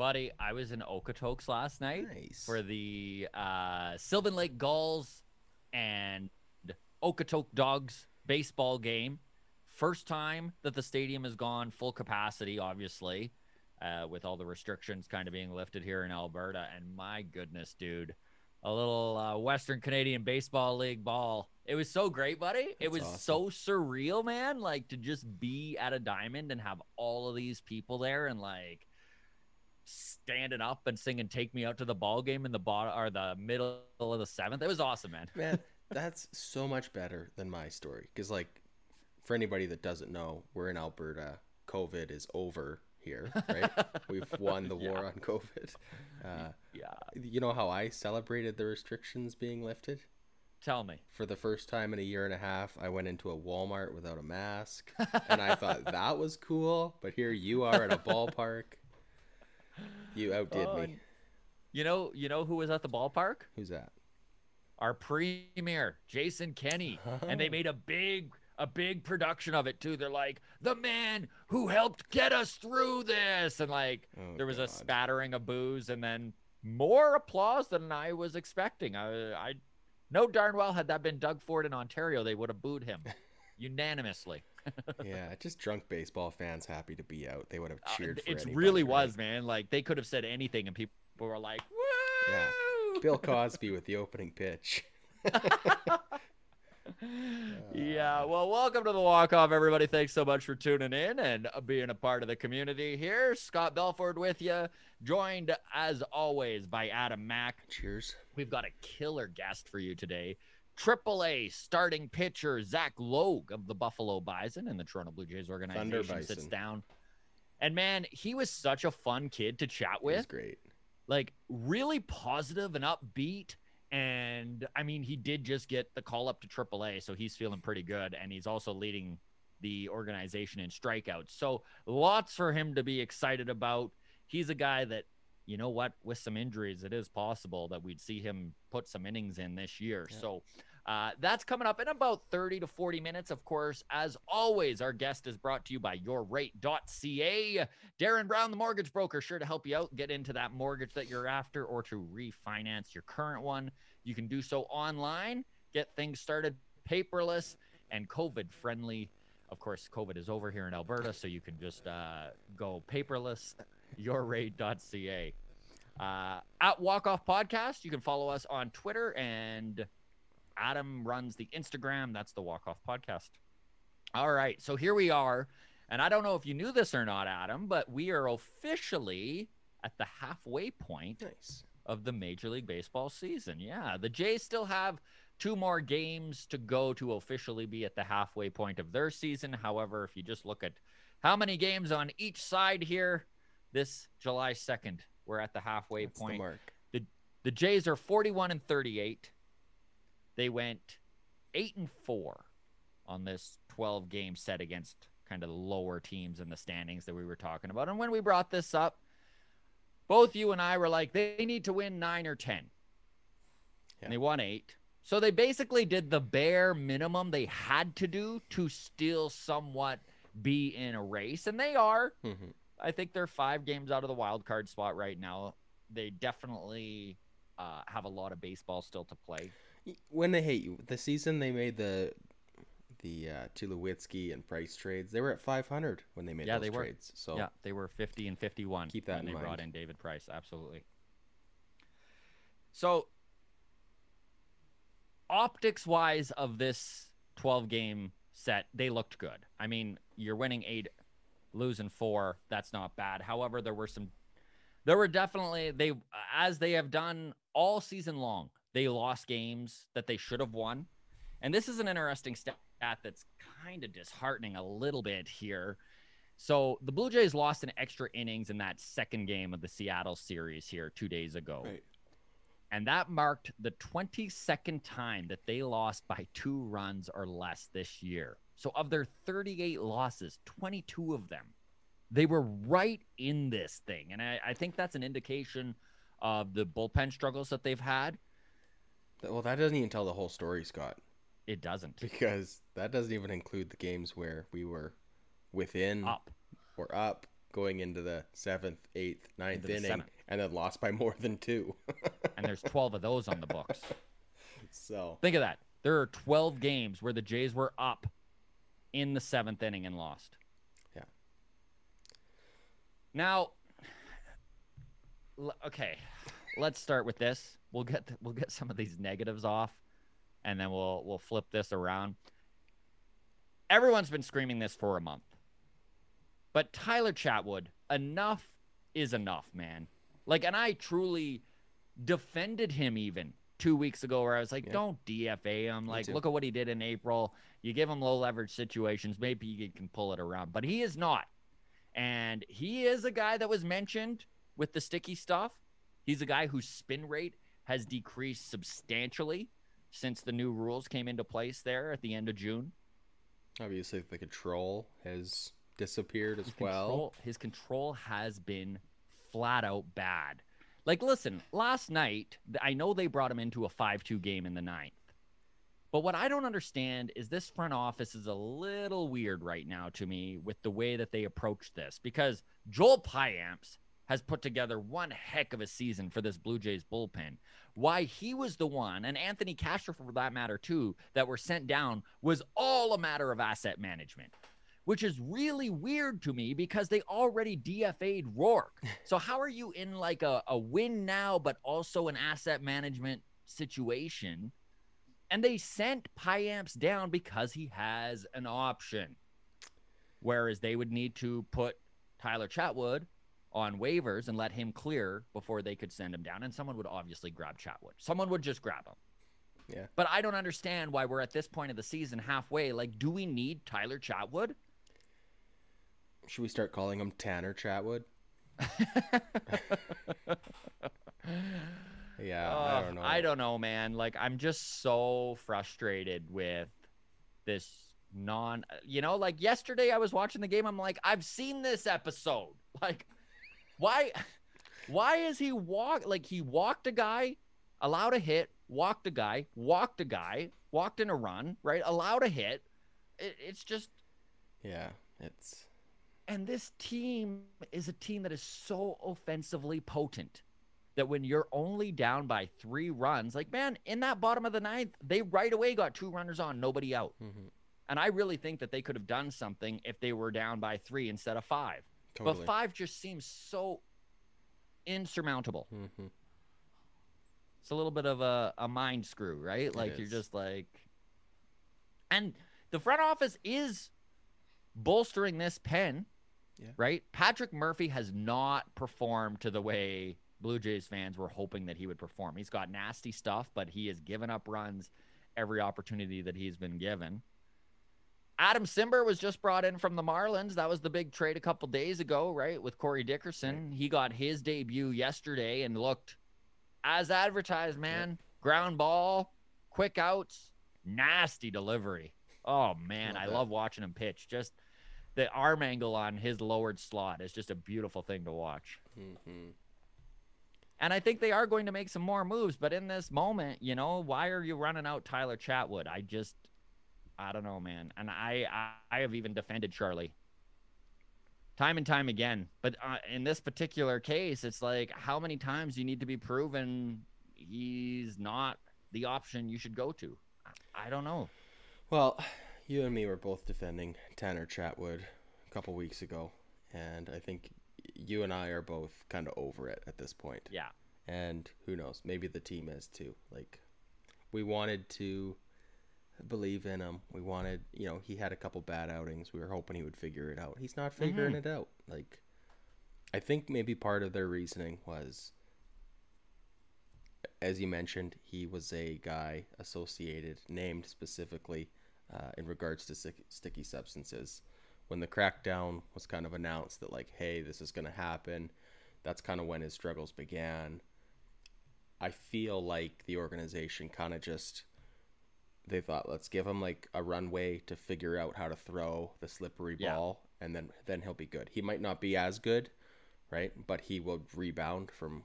Buddy, I was in Okotoks last night Nice. for the Sylvan Lake Gulls and Okotok Dogs baseball game. First time that the stadium has gone full capacity, obviously, with all the restrictions kind of being lifted here in Alberta. And my goodness, dude, a little Western Canadian Baseball League ball. It was so great, buddy. It That's was awesome. so surreal, man. Like to just be at a diamond and have all of these people there and like standing up and singing "Take Me Out to the Ball Game" in the bottom or the middle of the seventh. It was awesome, man. Man, that's so much better than my story. Because, like, for anybody that doesn't know, we're in Alberta. COVID is over here, right? We've won the war on COVID. Yeah. You know how I celebrated the restrictions being lifted? Tell me. For the first time in a year and a half, I went into a Walmart without a mask. And I thought that was cool. But here you are at a ballpark. You outdid me. You know who was at the ballpark? Who's that? Our premier, Jason Kenney. And they made a big production of it too. They're like, the man who helped get us through this. And like there was a spattering of boos and then more applause than I was expecting. I know darn well had that been Doug Ford in Ontario, they would have booed him unanimously. Yeah, just drunk baseball fans happy to be out. They would have cheered for It anybody, really right? was, man. Like they could have said anything and people were like, woo! Yeah. Bill Cosby with the opening pitch. Yeah, well, welcome to the walk-off, everybody. Thanks so much for tuning in and being a part of the community here. Scott Belford with you, joined as always by Adam Mack. Cheers. We've got a killer guest for you today. AAA starting pitcher Zach Logue of the Buffalo Bison and the Toronto Blue Jays organization sits down. And man, he was such a fun kid to chat with. He's great. Like really positive and upbeat. And I mean, he did just get the call up to AAA, so he's feeling pretty good. And he's also leading the organization in strikeouts. So lots for him to be excited about. He's a guy that, you know what, with some injuries, it is possible that we'd see him put some innings in this year. Yeah. So that's coming up in about 30 to 40 minutes. Of course, as always, our guest is brought to you by YourRate.ca. Darren Brown, the mortgage broker, sure to help you out, get into that mortgage that you're after or to refinance your current one. You can do so online, get things started paperless and COVID-friendly. Of course, COVID is over here in Alberta, so you can just go paperless, YourRate.ca. At Walk Off Podcast, you can follow us on Twitter, and Adam runs the Instagram. That's the Walk Off Podcast. All right, so here we are. And I don't know if you knew this or not, Adam, but we are officially at the halfway point of the Major League Baseball season. Yeah, the Jays still have 2 more games to go to officially be at the halfway point of their season. However, if you just look at how many games on each side here, this July 2nd, we're at the halfway point. The mark. The Jays are 41-38. They went 8-4 on this 12-game set against kind of the lower teams in the standings that we were talking about. And when we brought this up, both you and I were like, they need to win 9 or 10. Yeah. And they won 8. So they basically did the bare minimum they had to do to still somewhat be in a race. And they are. Mm-hmm. I think they're 5 games out of the wild card spot right now. They definitely have a lot of baseball still to play. When they hate you, the season they made the Tulowitzki and Price trades, they were at 500 when they made those trades. So yeah, they were 50-51. Keep that in mind. When they brought in David Price, absolutely. So optics-wise of this 12-game set, they looked good. I mean, you're winning 8, losing 4. That's not bad. However, there were definitely, as they have done all season long, they lost games that they should have won. And this is an interesting stat that's kind of disheartening a little bit here. So the Blue Jays lost an extra innings in that second game of the Seattle series here 2 days ago. Right. And that marked the 22nd time that they lost by 2 runs or less this year. So of their 38 losses, 22 of them, they were right in this thing. And I think that's an indication of the bullpen struggles that they've had. Well, that doesn't even tell the whole story, Scott. It doesn't. Because that doesn't even include the games where we were within up or up going into the 7th, 8th, 9th Into the inning, 7th. and then lost by more than 2. And there's 12 of those on the books. So think of that. There are 12 games where the Jays were up in the 7th inning and lost. Yeah. Now, okay, let's start with this. We'll get some of these negatives off, and then we'll flip this around. Everyone's been screaming this for a month, but Tyler Chatwood, enough is enough, man. Like, and I truly defended him even 2 weeks ago, where I was like, don't DFA him. Like, look at what he did in April. You give him low leverage situations, maybe you can pull it around, but he is not. And he is a guy that was mentioned with the sticky stuff. He's a guy whose spin rate has decreased substantially since the new rules came into place there at the end of June. Obviously, the control has disappeared as well. His control has been flat out bad. Like, listen, last night, I know they brought him into a 5-2 game in the 9th. But what I don't understand is this front office is a little weird right now to me with the way that they approach this. Because Joel Payamps has put together one heck of a season for this Blue Jays bullpen. Why he was the one, and Anthony Castro for that matter too, that were sent down was all a matter of asset management, which is really weird to me because they already DFA'd Rourke. So how are you in like a win now, but also an asset management situation? And they sent Payamps down because he has an option. Whereas they would need to put Tyler Chatwood on waivers and let him clear before they could send him down. And someone would obviously grab Chatwood. Someone would just grab him. Yeah. But I don't understand why we're at this point of the season halfway. Like, do we need Tyler Chatwood? Should we start calling him Tanner Chatwood? Yeah, I don't know. I don't know, man. Like, I'm just so frustrated with this like yesterday I was watching the game. I'm like, I've seen this episode. Like, why is he he walked a guy, allowed a hit, walked a guy, walked in a run, right? Allowed a hit. It's just. Yeah, it's. And this team is a team that is so offensively potent that when you're only down by 3 runs, like, man, in that bottom of the 9th, they right away got 2 runners on, nobody out. Mm-hmm. And I really think that they could have done something if they were down by 3 instead of 5. Totally. But 5 just seems so insurmountable. Mm-hmm. It's a little bit of a mind screw, right? Like, you're just like... And the front office is bolstering this pen, right? Patrick Murphy has not performed to the way Blue Jays fans were hoping that he would perform. He's got nasty stuff, but he has given up runs every opportunity that he's been given. Adam Simber was just brought in from the Marlins. That was the big trade a couple days ago, right, with Corey Dickerson. Right. He got his debut yesterday and looked as advertised, man. Yep. Ground ball, quick outs, nasty delivery. Oh, man, I love watching him pitch. Just the arm angle on his lowered slot is just a beautiful thing to watch. Mm-hmm. And I think they are going to make some more moves, but in this moment, why are you running out Tyler Chatwood? I don't know, man. And I have even defended Charlie time and time again. But in this particular case, it's like, how many times do you need to be proven he's not the option you should go to? I don't know. Well, you and me were both defending Tanner Chatwood a couple weeks ago, and I think you and I are both kind of over it at this point. Yeah. And who knows, maybe the team is too. Like, we wanted to believe in him. We wanted, he had a couple bad outings. We were hoping he would figure it out. He's not figuring it out. Like, I think maybe part of their reasoning was, as you mentioned, he was a guy named specifically in regards to sticky substances. When the crackdown was kind of announced that, like, hey, this is going to happen, that's kind of when his struggles began. I feel like the organization kind of they thought, let's give him like a runway to figure out how to throw the slippery ball, and then he'll be good. He might not be as good, right? But he will rebound from.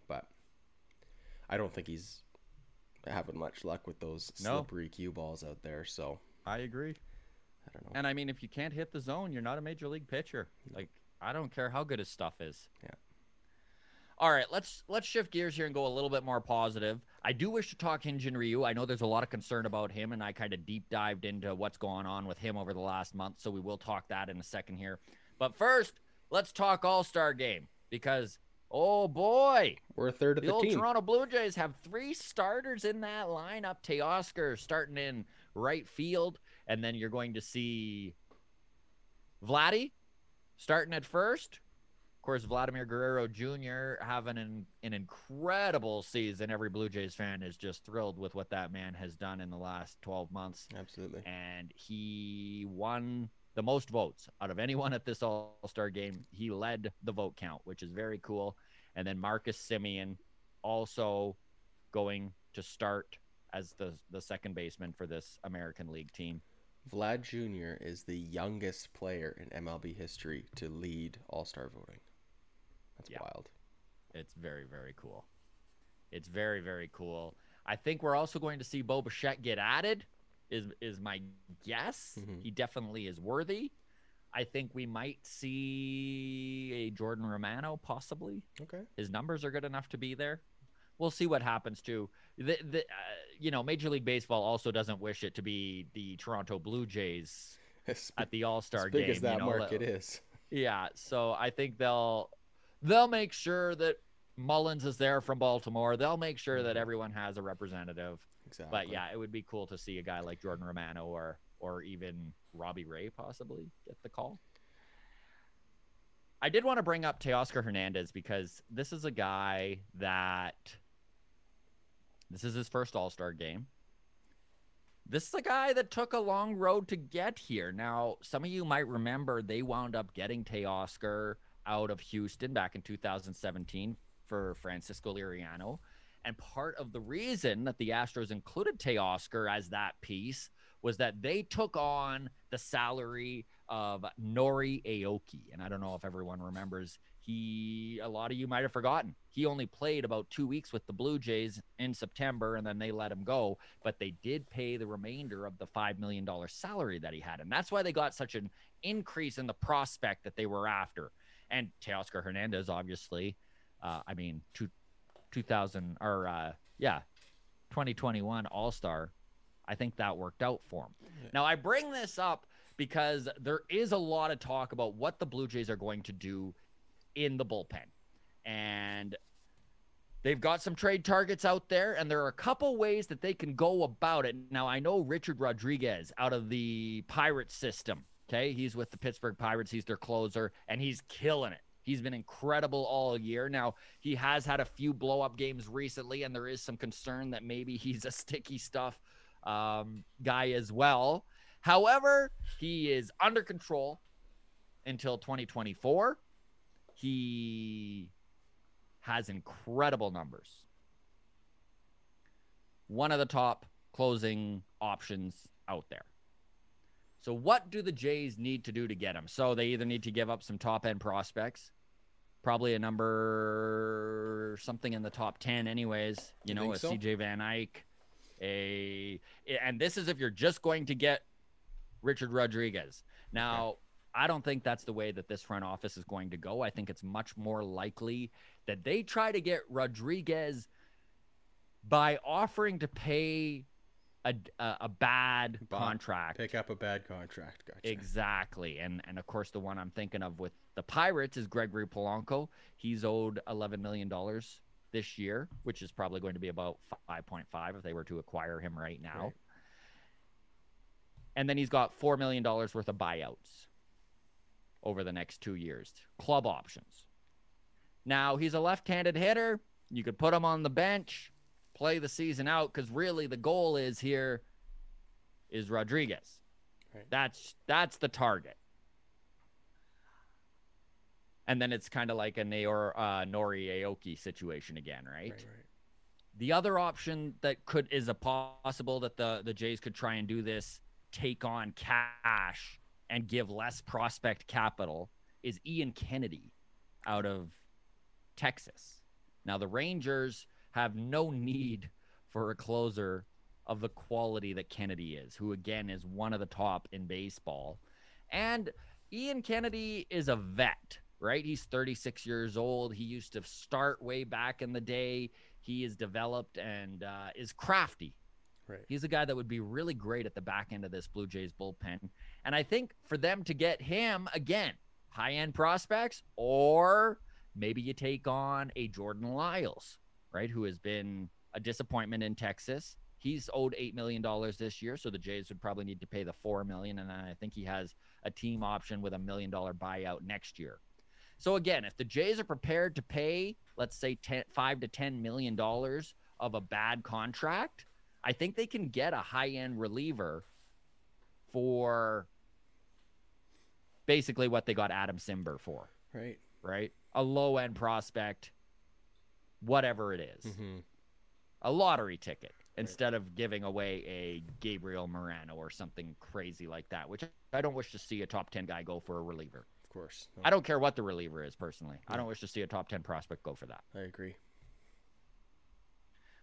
But I don't think he's having much luck with those slippery cue balls out there. So I agree. I don't know. And I mean, if you can't hit the zone, you're not a major league pitcher. Like, I don't care how good his stuff is. Yeah. All right, let's shift gears here and go a little bit more positive. I do wish to talk Hyunjin Ryu. I know there's a lot of concern about him, and I kind of deep dived into what's going on with him over the last month, so we will talk that in a second here. But first, let's talk All-Star game because, oh boy, We're a third of the the old team. Toronto Blue Jays have 3 starters in that lineup. Tayoska starting in right field, and then you're going to see Vladdy starting at first. Of course, Vladimir Guerrero Jr. having an incredible season. Every Blue Jays fan is just thrilled with what that man has done in the last 12 months. Absolutely. And he won the most votes out of anyone at this All-Star game. He led the vote count, which is very cool. And then Marcus Semien also going to start as the second baseman for this American League team. Vlad Jr. is the youngest player in MLB history to lead All-Star voting. That's wild. It's very, very cool. It's very, very cool. I think we're also going to see Bo Bichette get added, is my guess. Mm-hmm. He definitely is worthy. I think we might see a Jordan Romano, possibly. Okay. His numbers are good enough to be there. We'll see what happens, too. Major League Baseball also doesn't wish it to be the Toronto Blue Jays at the All-Star game. As big as that market is. Yeah, so I think they'll make sure that Mullins is there from Baltimore. They'll make sure that everyone has a representative. Exactly. But yeah, it would be cool to see a guy like Jordan Romano or even Robbie Ray possibly get the call. I did want to bring up Tayoska Hernandez because this is a guy that this is his first All-Star game. This is a guy that took a long road to get here. Now, some of you might remember they wound up getting Tayoska out of Houston back in 2017 for Francisco Liriano. And part of the reason that the Astros included Tayoska as that piece was that they took on the salary of Nori Aoki. And I don't know if everyone remembers, a lot of you might have forgotten. He only played about 2 weeks with the Blue Jays in September, and then they let him go. But they did pay the remainder of the $5 million salary that he had. And that's why they got such an increase in the prospect that they were after. And Tayoska Hernandez, obviously, 2021 All-Star, I think that worked out for him. Yeah. Now, I bring this up because there is a lot of talk about what the Blue Jays are going to do in the bullpen. And they've got some trade targets out there, and there are a couple ways that they can go about it. Now, I know Richard Rodriguez out of the Pirates system, okay? He's with the Pittsburgh Pirates. He's their closer, and he's killing it. He's been incredible all year. Now, he has had a few blow-up games recently, and there is some concern that maybe he's a sticky stuff guy as well. However, he is under control until 2024. He has incredible numbers. One of the top closing options out there. So what do the Jays need to do to get him? So they either need to give up some top-end prospects, probably a number something in the top 10 anyways, a so? CJ Van Eyck, and this is if you're just going to get Richard Rodriguez. Now, okay. I don't think that's the way that this front office is going to go. I think it's much more likely that they try to get Rodriguez by offering to pay a bad contract. Pick up a bad contract. Gotcha. Exactly. And of course, the one I'm thinking of with the Pirates is Gregory Polanco. He's owed $11 million this year, which is probably going to be about 5.5 if they were to acquire him right now. Right. And then he's got $4 million worth of buyouts over the next 2 years. Club options. Now, he's a left-handed hitter. You could put him on the bench, play the season out, because really the goal is Rodriguez. Right. That's the target. And then it's kind of like a Nori Aoki situation again, right? Right. The other option that is a possible that the Jays could try and do this, take on cash and give less prospect capital, is Ian Kennedy out of Texas. Now, the Rangers have no need for a closer of the quality that Kennedy is, who, again, is one of the top in baseball. And Ian Kennedy is a vet. right? He's 36 years old. He used to start way back in the day. He is developed and is crafty. Right. He's a guy that would be really great at the back end of this Blue Jays bullpen. And I think for them to get him, again, high-end prospects, or maybe you take on a Jordan Lyles, right, who has been a disappointment in Texas. He's owed $8 million this year, so the Jays would probably need to pay the $4 million, and I think he has a team option with $1 million buyout next year. So again, if the Jays are prepared to pay, let's say $5 to $10 million of a bad contract, I think they can get a high-end reliever for basically what they got Adam Simber for. Right. Right? A low-end prospect, whatever it is. Mm-hmm. A lottery ticket instead of giving away a Gabriel Moreno or something crazy like that, which I don't wish to see a top 10 guy go for a reliever. Of course. No. I don't care what the reliever is, personally. Yeah. I don't wish to see a top 10 prospect go for that. I agree.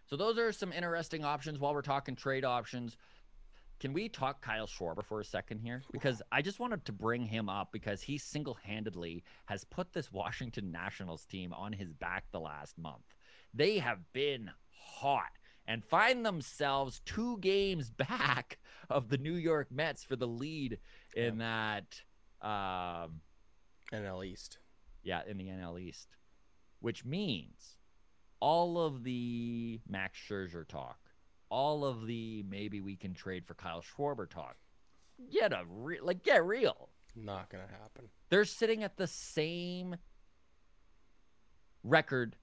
So those are some interesting options while we're talking trade options. Can we talk Kyle Schwarber for a second here? Because I just wanted to bring him up because he single-handedly has put this Washington Nationals team on his back the last month. They have been hot and find themselves 2 games back of the New York Mets for the lead in that NL East. Yeah, in the NL East, which means all of the Max Scherzer talk, all of the maybe we can trade for Kyle Schwarber talk, get real. Not gonna happen. They're sitting at the same record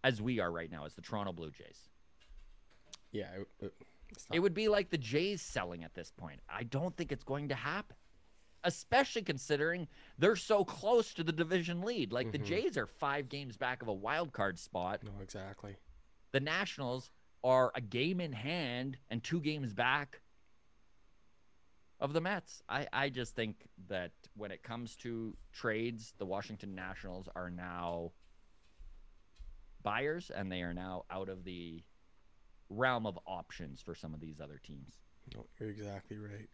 as we are right now, as the Toronto Blue Jays. Yeah, it would be like the Jays selling at this point. I don't think it's going to happen, especially considering they're so close to the division lead. Like the Jays are 5 games back of a wild card spot. No, exactly. The Nationals are a game in hand and 2 games back of the Mets. I just think that when it comes to trades, the Washington Nationals are now buyers, and they are now out of the realm of options for some of these other teams. No, you're exactly right.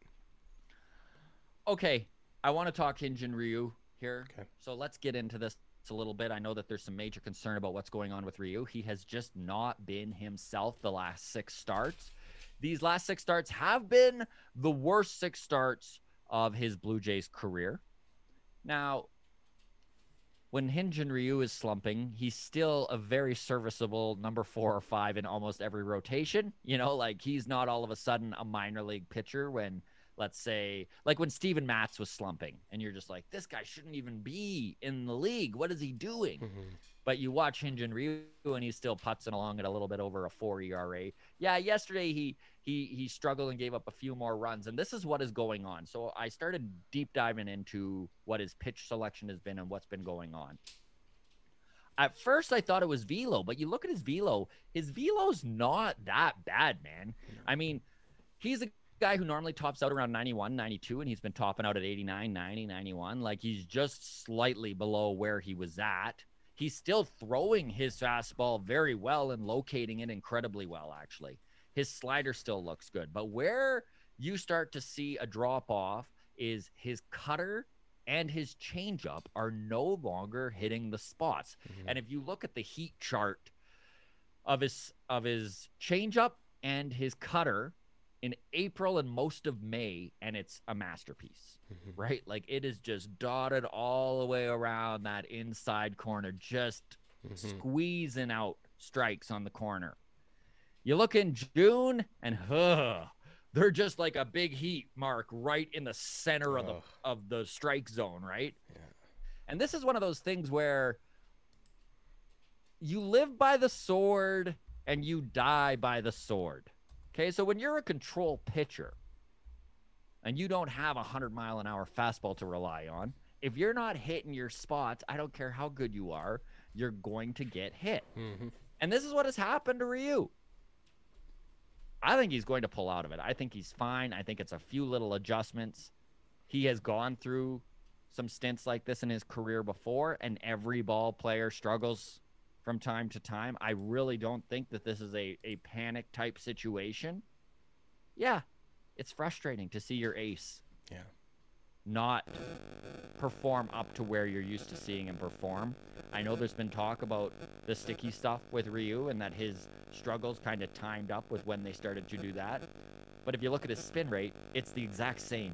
Okay, I want to talk Hyun-Jin Ryu here. Okay. So let's get into this a little bit. I know that there's some major concern about what's going on with Ryu. He has just not been himself the last 6 starts. These last 6 starts have been the worst 6 starts of his Blue Jays career. Now, when Hyun-Jin Ryu is slumping, he's still a very serviceable number 4 or 5 in almost every rotation. You know, like he's not all of a sudden a minor league pitcher when, let's say, like when Steven Matz was slumping and you're just like, this guy shouldn't even be in the league. What is he doing? But you watch Hyun-Jin Ryu and he's still putzing along at a little bit over a 4 ERA. Yeah, yesterday he struggled and gave up a few more runs, and this is what is going on. So I started deep diving into what his pitch selection has been and what's been going on. At first I thought it was velo, but you look at his velo's not that bad, man. I mean, he's a guy who normally tops out around 91, 92, and he's been topping out at 89, 90, 91. Like he's just slightly below where he was at. He's still throwing his fastball very well and locating it incredibly well, actually. His slider still looks good. But where you start to see a drop-off is his cutter and his changeup are no longer hitting the spots. And if you look at the heat chart of his changeup and his cutter in April and most of May, and it's a masterpiece, right? Like it is just dotted all the way around that inside corner, just squeezing out strikes on the corner. You look in June, and they're just like a big heat mark right in the center of the strike zone, right? Yeah. And this is one of those things where you live by the sword and you die by the sword. Okay, so when you're a control pitcher and you don't have a 100-mile-an-hour fastball to rely on, if you're not hitting your spots, I don't care how good you are, you're going to get hit. And this is what has happened to Ryu. I think he's going to pull out of it. I think he's fine. I think it's a few little adjustments. He has gone through some stints like this in his career before, and every ball player struggles from time to time. I really don't think that this is a panic type situation. Yeah, it's frustrating to see your ace not perform up to where you're used to seeing him perform. I know there's been talk about the sticky stuff with Ryu and that his struggles kind of timed up with when they started to do that. But if you look at his spin rate, it's the exact same.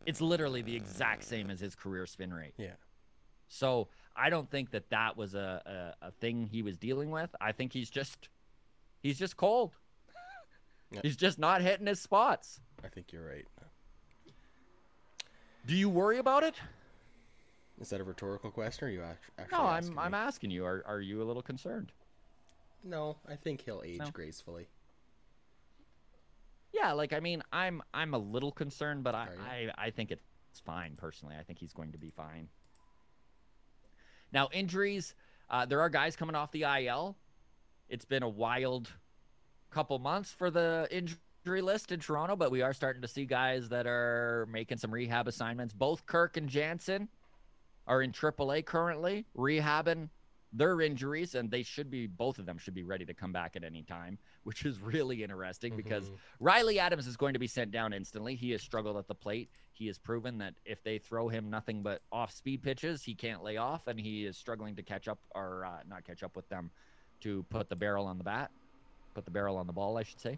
It's literally the exact same as his career spin rate. Yeah. So I don't think that that was a thing he was dealing with. I think he's just cold. Yeah. He's just not hitting his spots. I think you're right. Do you worry about it? Is that a rhetorical question, or are you actually No, asking I'm me? asking you. Are you a little concerned? No, I think he'll age No. gracefully. Yeah, like I mean, I'm a little concerned, but Are you? I think it's fine personally. I think he's going to be fine. Now injuries, there are guys coming off the IL. It's been a wild couple months for the injury list in Toronto, but we are starting to see guys that are making some rehab assignments. Both Kirk and Jansen are in AAA currently, rehabbing their injuries, and both of them should be ready to come back at any time, which is really interesting because Riley Adams is going to be sent down instantly. He has struggled at the plate. He has proven that if they throw him nothing but off-speed pitches, he can't lay off, and he is struggling to catch up, or not catch up with them, to put the barrel on the ball, I should say.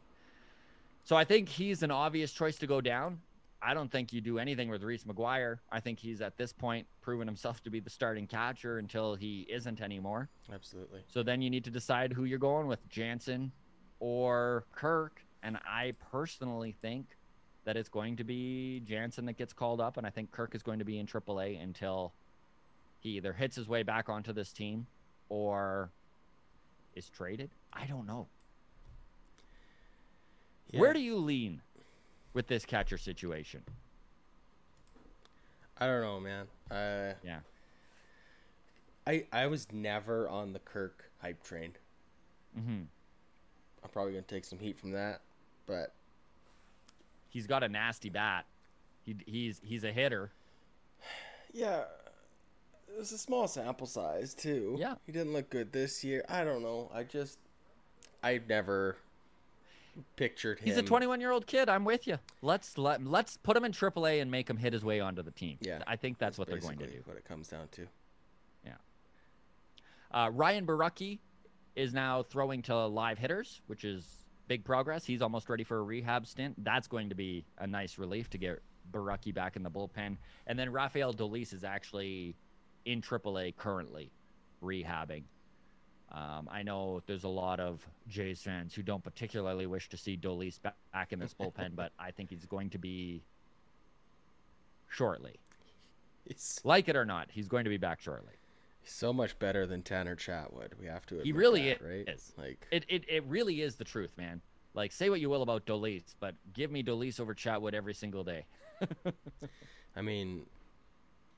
So I think he's an obvious choice to go down. I don't think you do anything with Reese McGuire. I think he's at this point proven himself to be the starting catcher until he isn't anymore. Absolutely. So then you need to decide who you're going with, Jansen or Kirk. And I personally think that it's going to be Jansen that gets called up, and I think Kirk is going to be in AAA until he either hits his way back onto this team or is traded. I don't know. Yeah. Where do you lean with this catcher situation? I don't know, man. Yeah. I was never on the Kirk hype train. Mm-hmm. I'm probably gonna take some heat from that, but He's got a nasty bat. He's a hitter. yeah, it was a small sample size too. Yeah. He didn't look good this year. I don't know. I never pictured him. He's a 21-year-old kid. I'm with you. Let's put him in AAA and make him hit his way onto the team. Yeah, I think that's what they're going to do. What it comes down to. Yeah. Ryan Barucki is now throwing to live hitters, which is big progress. He's almost ready for a rehab stint. That's going to be a nice relief to get Barucki back in the bullpen. And then Rafael Dolis is actually in AAA currently, rehabbing. I know there's a lot of Jays fans who don't particularly wish to see Dolis back in this bullpen, but I think he's going to be shortly. Like it or not, he's going to be back shortly. He's so much better than Tanner Chatwood. We have to admit He really that, right? is. Like it really is the truth, man. Like, say what you will about Dolis, but give me Dolis over Chatwood every single day. I mean,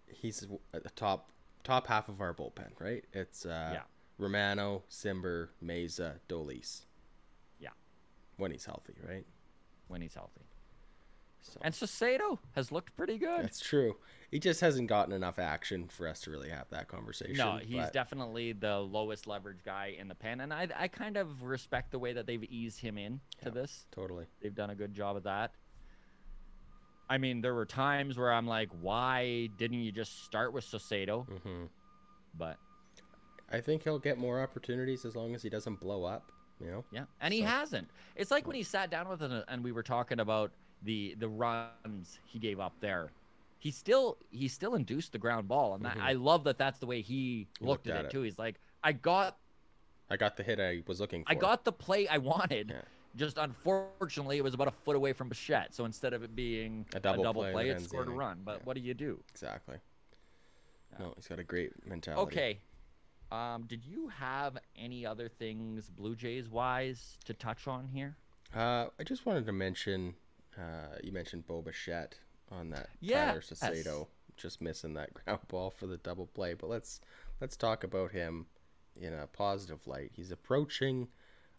he's at the top half of our bullpen, right? It's Romano, Simber, Meza, Dolis. Yeah. When he's healthy, right? When he's healthy. So, And Saucedo has looked pretty good. that's true. He just hasn't gotten enough action for us to really have that conversation. No, he's but definitely the lowest leverage guy in the pen, and I kind of respect the way that they've eased him in to this. Totally. They've done a good job of that. I mean, there were times where I'm like, why didn't you just start with Saucedo? Mm-hmm. But I think he'll get more opportunities as long as he doesn't blow up, you know? yeah, and he hasn't. It's like when he sat down with us and we were talking about the runs he gave up there. He still induced the ground ball, and that, I love that. That's the way he looked at it too. He's like, I got the hit I was looking for. I got the play I wanted. Yeah. Just unfortunately, it was about a foot away from Bichette. So instead of it being a double play, it scored a run. But what do you do? Exactly. No, he's got a great mentality. Okay. Did you have any other things Blue Jays wise to touch on here? I just wanted to mention, you mentioned Bo Bichette on that Yeah. Tyler Saucedo just missing that ground ball for the double play. But let's talk about him in a positive light. He's approaching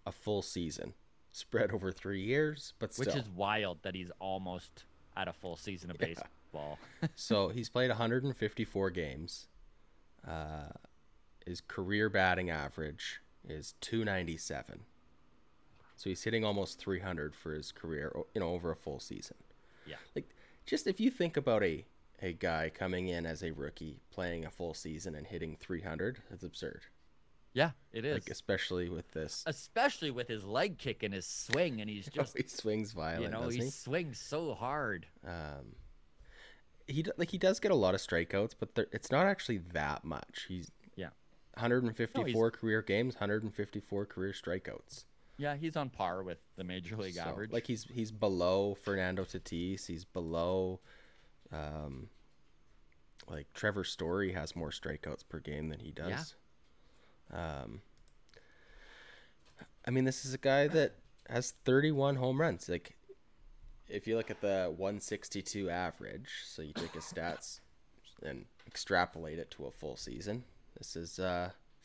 a full season, spread over 3 years, but still. Which is wild that he's almost at a full season of baseball. So he's played 154 games. His career batting average is 297. So he's hitting almost 300 for his career, over a full season. Yeah. Like, just if you think about a guy coming in as a rookie, playing a full season and hitting 300, it's absurd. Yeah, it is. Like, especially with this. Especially with his leg kick and his swing, and he's just, he swings violent, doesn't he? swings so hard. He does get a lot of strikeouts, but it's not actually that much. He's 154 career games, 154 career strikeouts. Yeah, he's on par with the major league average. Like he's below Fernando Tatis. He's below, like Trevor Story has more strikeouts per game than he does. Yeah. I mean, this is a guy that has 31 home runs. Like, if you look at the 162 average, so you take his stats and extrapolate it to a full season, this is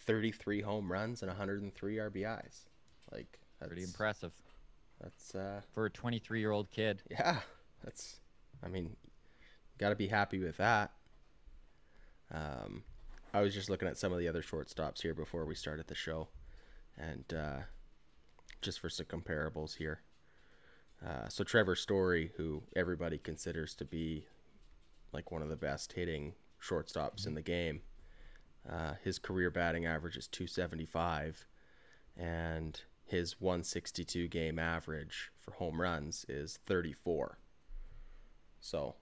33 home runs and 103 RBIs. Like, that's pretty impressive. That's for a 23-year-old kid. Yeah, I mean, got to be happy with that. I was just looking at some of the other shortstops here before we started the show, and just for some comparables here. So Trevor Story, who everybody considers to be like one of the best hitting shortstops in the game, his career batting average is 275, and his 162 game average for home runs is 34. So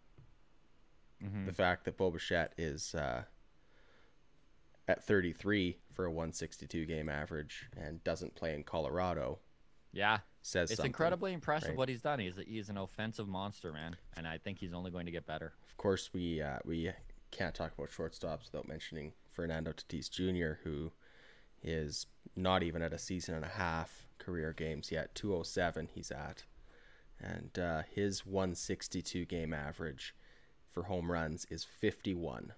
the fact that Bo Bichette is at 33 for a 162 game average and doesn't play in Colorado, says it's incredibly impressive, right? What he's done. He's an offensive monster, man, and I think he's only going to get better. Of course, we can't talk about shortstops without mentioning Fernando Tatis Jr., who is not even at a season and a half career games yet. 207 he's at, and his 162 game average for home runs is 51.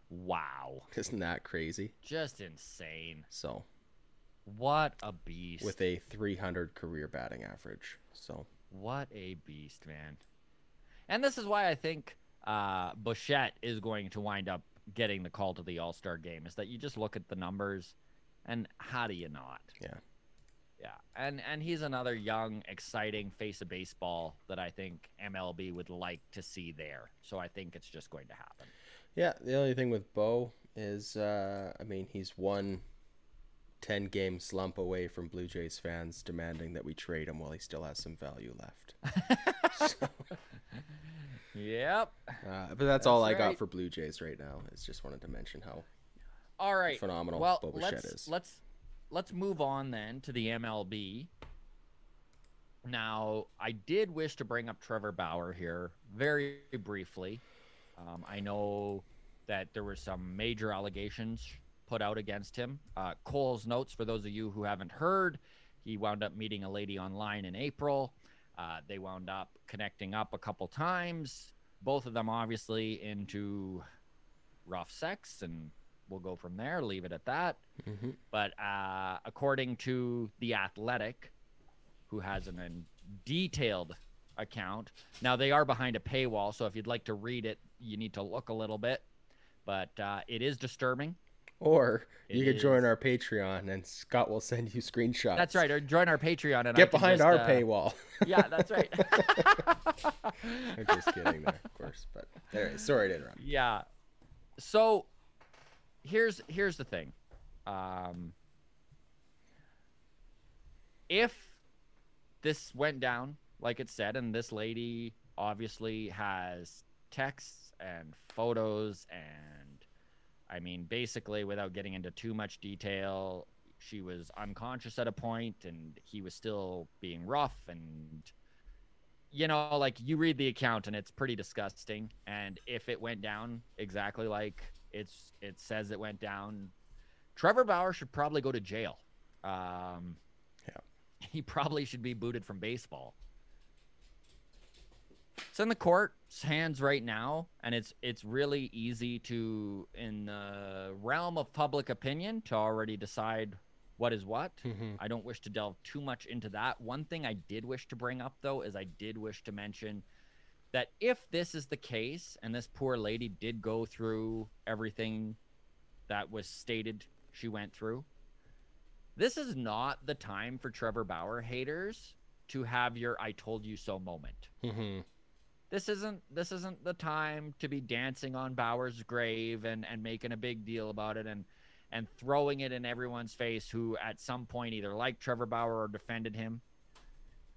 Wow. Isn't that crazy? Just insane. So, what a beast. With a 300 career batting average. So, what a beast, man. And this is why I think Bichette is going to wind up getting the call to the All-Star game, is that you just look at the numbers, and how do you not? Yeah. Yeah. And he's another young, exciting face of baseball that I think MLB would like to see there. So I think it's just going to happen. Yeah, the only thing with Bo is, I mean, he's one 10-game slump away from Blue Jays fans demanding that we trade him while he still has some value left. So, yep. But that's all I got for Blue Jays right now. I just wanted to mention how phenomenal Bo Bichette is. Let's move on then to the MLB. Now, I did wish to bring up Trevor Bauer here very briefly. I know that there were some major allegations put out against him. Cole's notes, for those of you who haven't heard, he wound up meeting a lady online in April. They wound up connecting up a couple times. Both of them obviously into rough sex, and we'll go from there, leave it at that. Mm-hmm. But according to The Athletic, who has a detailed account. Now, they are behind a paywall, so if you'd like to read it, you need to look a little bit. But it is disturbing. Or you could join our Patreon, and Scott will send you screenshots. That's right. Or join our Patreon. And get behind our paywall. Yeah, that's right. I'm just kidding there, of course. But anyway, sorry to interrupt. Yeah. So here's the thing. If this went down, like it said, and this lady obviously has texts and photos, and I mean, basically, without getting into too much detail, she was unconscious at a point, and he was still being rough, and like, you read the account and it's pretty disgusting. And if it went down exactly like it says it went down, Trevor Bauer should probably go to jail. He probably should be booted from baseball. It's in the court's hands right now, and it's really easy to, in the realm of public opinion, to already decide what is what. Mm-hmm. I don't wish to delve too much into that. One thing I did wish to bring up, though, is I did wish to mention that if this is the case, and this poor lady did go through everything that was stated she went through, this is not the time for Trevor Bauer haters to have your "I told you so" moment. Mm-hmm. this isn't the time to be dancing on Bauer's grave and making a big deal about it and throwing it in everyone's face who at some point either liked Trevor Bauer or defended him.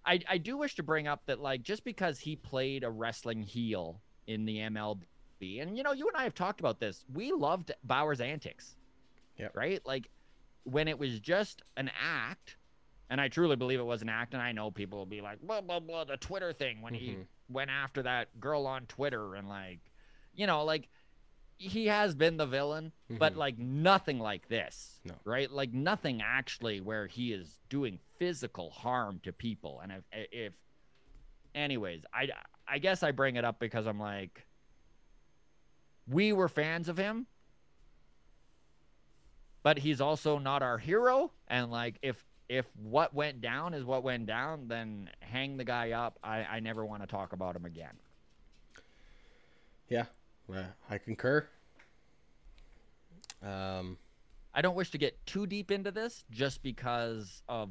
I do wish to bring up that, like, just because he played a wrestling heel in the MLB, and, you know, you and I have talked about this, we loved Bauer's antics. Yep. Right? Like, when it was just an act, and I truly believe it was an act, and I know people will be like, blah, blah, blah, the Twitter thing when he went after that girl on Twitter and, like, you know, like, he has been the villain, but, like, nothing like this, right? Like, nothing actually where he is doing physical harm to people. And if anyways, I guess I bring it up because I'm like, we were fans of him, but he's also not our hero. And, like, if what went down is what went down, then hang the guy up. I never want to talk about him again. Yeah, I concur. I don't wish to get too deep into this just because of,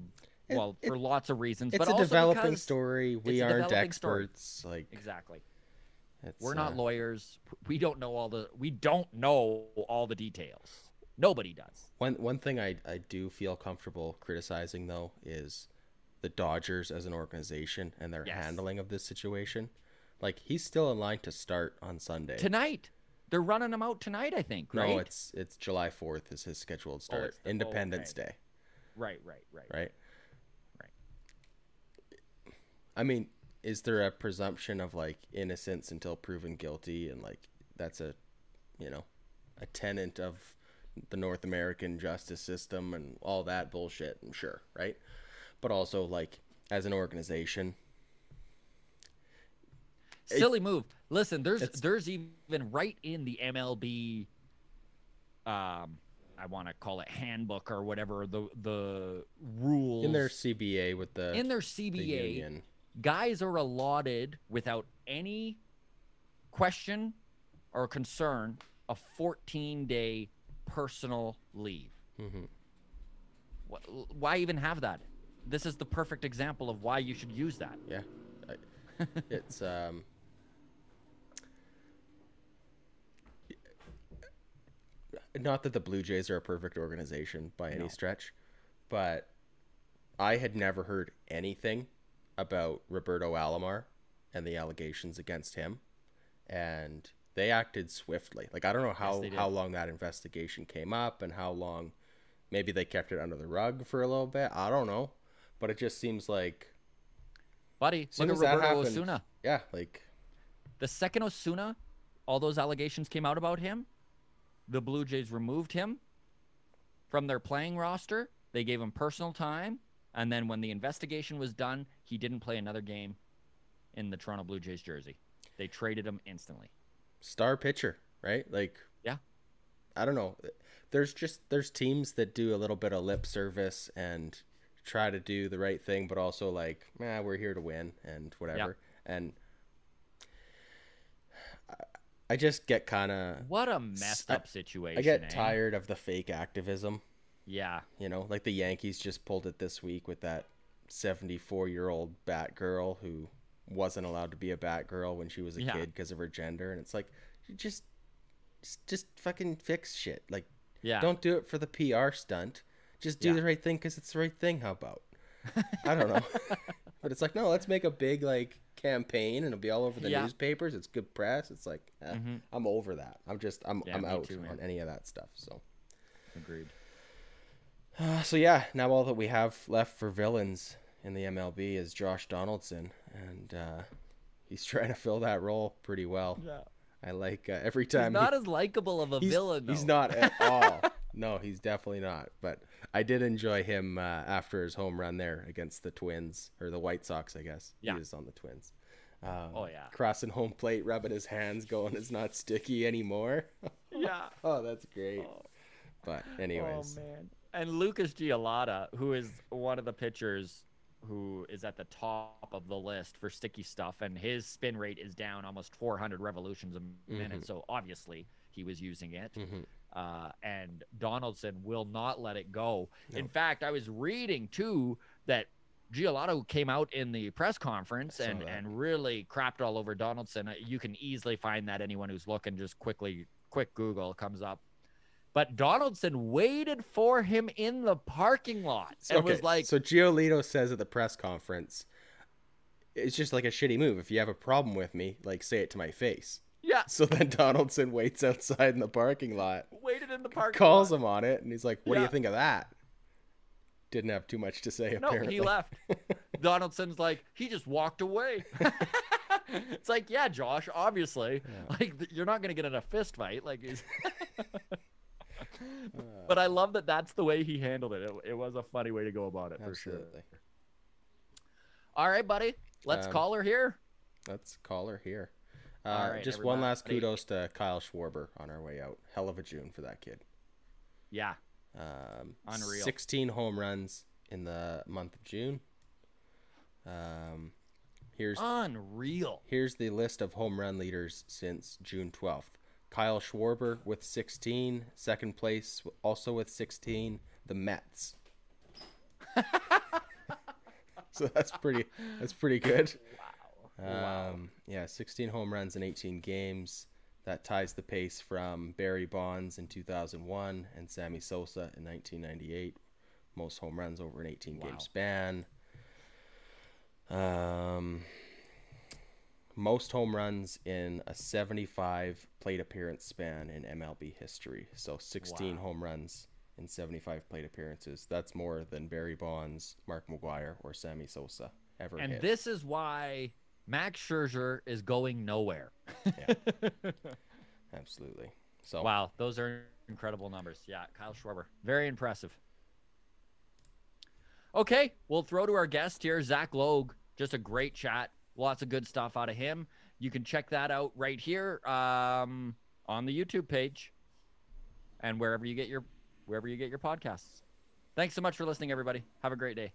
well, for lots of reasons. It's but a also developing story. We aren't experts. Story. Like, exactly. We're not lawyers. We don't know all the details. Nobody does. One thing I do feel comfortable criticizing, though, is the Dodgers as an organization and their handling of this situation. Like, he's still in line to start on Sunday. Tonight. They're running him out tonight, I think, right? No, it's July 4th is his scheduled start. Independence Day. Right. I mean, is there a presumption of, like, innocence until proven guilty? And, like, that's a tenet of the North American justice system and all that bullshit, I'm sure, right? But also, like, as an organization, silly move. Listen, there's even right in the MLB, I want to call it handbook or whatever, the rules in their CBA the union, guys are allotted without any question or concern a 14-day personal leave. Why even have that? This is the perfect example of why you should use that. Yeah, it's not that the Blue Jays are a perfect organization by any stretch, but I had never heard anything about Roberto Alomar and the allegations against him, and they acted swiftly. Like, I don't know how long that investigation came up and how long maybe they kept it under the rug for a little bit. I don't know, but it just seems like, buddy, look at Roberto Osuna. Yeah, like, the second Osuna, all those allegations came out about him, the Blue Jays removed him from their playing roster. They gave him personal time. And then when the investigation was done, he didn't play another game in the Toronto Blue Jays jersey. They traded him instantly. Star pitcher, right? Like, yeah. I don't know. There's teams that do a little bit of lip service and try to do the right thing, but also like, we're here to win and whatever. Yeah. And I just get kind of... What a messed up situation. I get tired of the fake activism. Yeah. You know, like the Yankees just pulled it this week with that 74-year-old Batgirl who wasn't allowed to be a Batgirl when she was a kid because of her gender. And it's like, just fucking fix shit. Like, don't do it for the PR stunt. Just do the right thing because it's the right thing. How about? I don't know. But it's like, no, let's make a big, like, campaign and it'll be all over the newspapers. It's good press. It's like, I'm over that. I'm out too, on any of that stuff. So agreed. So yeah, now all that we have left for villains in the MLB is Josh Donaldson, and he's trying to fill that role pretty well. Yeah. I like every time. He's not as likable of a villain, though. He's not at all. No, he's definitely not. But I did enjoy him after his home run there against the Twins, or the White Sox, I guess. Yeah. He was on the Twins. Crossing home plate, rubbing his hands, going, it's not sticky anymore. Yeah. Oh, that's great. Oh. But anyways. Oh, man. And Lucas Giolata, who is one of the pitchers who is at the top of the list for sticky stuff, and his spin rate is down almost 400 revolutions a minute. So obviously he was using it. And Donaldson will not let it go. No. In fact, I was reading too that Giolotto came out in the press conference I saw and that. really crapped all over Donaldson. You can easily find that. Anyone who's looking, just quick Google comes up. But Donaldson waited for him in the parking lot and was like, so Giolito says at the press conference, it's just like a shitty move. If you have a problem with me, like, say it to my face. yeah, So then Donaldson waits outside in the parking lot, waited in the parking calls lot. him on it, and he's like, what do you Yeah. think of that? Didn't have too much to say, No, apparently. he left. Donaldson's like, he just walked away. It's like, yeah, Josh, obviously. Yeah. Like, you're not going to get in a fist fight. Like, but I love that that's the way he handled it. It was a funny way to go about it, for sure. Absolutely. All right, buddy. Let's call her here. Let's call her here. All right, just one last everybody. kudos to Kyle Schwarber on our way out. Hell of a June for that kid. Yeah. Unreal. 16 home runs in the month of June. Unreal. Here's the list of home run leaders since June 12th. Kyle Schwarber with 16. Second place, also with 16, the Mets. So that's pretty good. Wow. Yeah, 16 home runs in 18 games. That ties the pace from Barry Bonds in 2001 and Sammy Sosa in 1998. Most home runs over an 18-game span. Most home runs in a 75 plate appearance span in MLB history. So 16 home runs in 75 plate appearances. That's more than Barry Bonds, Mark McGwire, or Sammy Sosa ever And hit. this is why Max Scherzer is going nowhere. Yeah. Absolutely. So Wow, those are incredible numbers. Yeah, Kyle Schwarber. Very impressive. Okay, we'll throw to our guest here, Zach Logue. Just a great chat. Lots of good stuff out of him. You can check that out right here on the YouTube page and wherever you get your podcasts. Thanks so much for listening, everybody. Have a great day.